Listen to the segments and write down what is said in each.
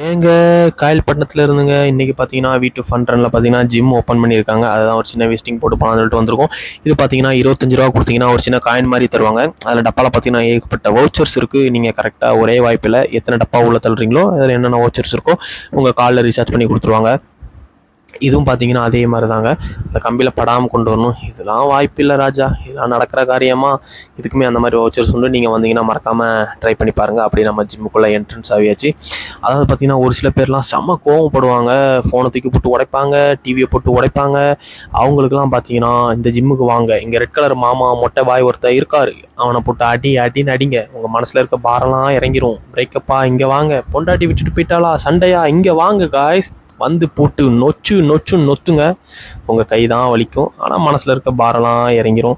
ஏங்க காயல்பட்டினத்துல இருந்துங்க. இன்னைக்கு பார்த்தீங்கன்னா, வீட்டு ஃபன் ரன்ல பார்த்தீங்கன்னா, ஜிம் ஓப்பன் பண்ணியிருக்காங்க. அதுதான் ஒரு சின்ன விசிட்டிங் போட்டு போலான்னு சொல்லிட்டு வந்திருக்கோம். இது பார்த்தீங்கன்னா, ரூ. 25 குடுத்தீங்கன்னா, ஒரு சின்ன காயின் மாரி தருவாங்க. அதில டப்பால பார்த்தீங்கன்னா, ஏகப்பட்ட வவுச்சர்ஸ் இருக்கு. நீங்க கரெக்ட்டா ஒரே வாய்ப்பில எத்தன டப்பா உள்ள தள்ளுறீங்களோ, அதில என்னென்ன வவுச்சர்ஸ் இருக்கோ, உங்க கால்ல ரீசார்ஜ் பண்ணி குடுத்துருவாங்க. இதுவும் பார்த்தீங்கன்னா, அதே மாரி தாங்க. இந்த கம்பியில படாம கொண்டு வரணும். இதெல்லாம் வாய்ப்பில்ல ராஜா. இதெல்லாம் நடக்கிற காரியமா? இதுக்குமே அந்த மாரி வவுச்சர்ஸ் உண்டு. நீங்க வந்தீங்கன்னா, மறக்காம ட்ரை பண்ணி பாருங்க. அப்படியே நம்ம ஜிம்முக்குள்ள என்ட்ரன்ஸ் ஆவியாச்சு. அதாவது பார்த்தீங்கன்னா, ஒரு சில பேர்லாம் செம்ம கோவப்படுவாங்க. ஃபோன தூக்கி போட்டு உடைப்பாங்க, டிவிய போட்டு உடைப்பாங்க. அவங்களுக்கெல்லாம் பார்த்தீங்கன்னா, இந்த ஜிம்முக்கு வாங்க. இங்க ரெட் கலர் மாமா மொட்டை வாய் ஒருத்தன் இருக்காரு. அவன போட்டு அடி அடின்னு அடிங்க. உங்க மனசுல இருக்க பாரம்லாம் இறங்கிரும். பிரேக்கப்பா இங்க வாங்க. பொண்டாட்டி விட்டுட்டு போயிட்டாளா? சண்டையா? இங்க வாங்க காய்ஸ். வந்து போட்டு நொச்சுன்னு நொத்துங்க. உங்க கை தான் வலிக்கும். ஆனா மனசுல இருக்க பாரம்லாம் இறங்கிரும்.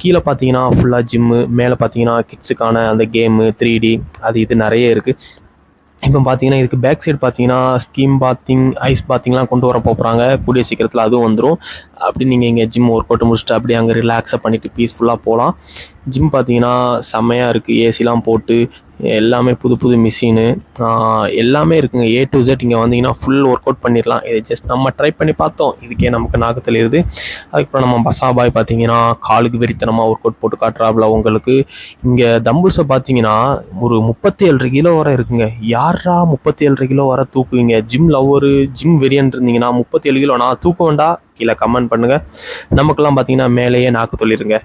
கீழ பார்த்தீங்கன்னா, ஃபுல்லா ஜிம்மு. மேல பார்த்தீங்கன்னா, கிட்ஸுக்கான அந்த கேமு, 3D அது இது நெறைய இருக்கு. இப்போ பார்த்தீங்கன்னா, இதுக்கு பேக் சைடு பார்த்தீங்கன்னா, ஸ்கீம் பாத்திங், ஐஸ் பாத்திங்லாம் கொண்டு வர போறாங்க. கூடிய சீக்கிரத்தில அதுவும் வந்துரும். அப்படி நீங்க இங்க ஜிம் ஒர்க் அவுட் முடிச்சுட்டு அப்படியே அங்க ரிலாக்ஸா பண்ணிட்டு பீஸ்ஃபுல்லா போலாம். ஜிம் பார்த்தீங்கன்னா, செம்மையா இருக்கு. ஏசிலாம் போட்டு எல்லாமே புது புது மிஷினு எல்லாமே இருக்குங்க. ஏ டூ இசட் இங்க வந்தீங்கன்னா ஃபுல் ஒர்க் அவுட் பண்ணிடலாம். இது ஜஸ்ட் நம்ம ட்ரை பண்ணி பார்த்தோம். இதுக்கே நமக்கு நாக்கு தள்ளிருது. அதுக்கப்புறம் நம்ம பசாபாய் பார்த்தீங்கன்னா, காலுக்கு வெறித்தனமா ஒர்க் அவுட் போட்டு காட்டுறாப்புல உங்களுக்கு. இங்க தம்பிள்ஸை பார்த்தீங்கன்னா, ஒரு 37 கிலோ வரை இருக்குங்க. யாரா 37 கிலோ வரை தூக்குவீங்க? ஜிம் லவ்வரு, ஜிம் வெறியன் இருந்தீங்கன்னா 37 கிலோ நான் தூக்குவேன்டா. கீழே கமெண்ட் பண்ணுங்க. நமக்கெல்லாம் பார்த்தீங்கன்னா, மேலேயே நாக்கு தள்ளிருங்க.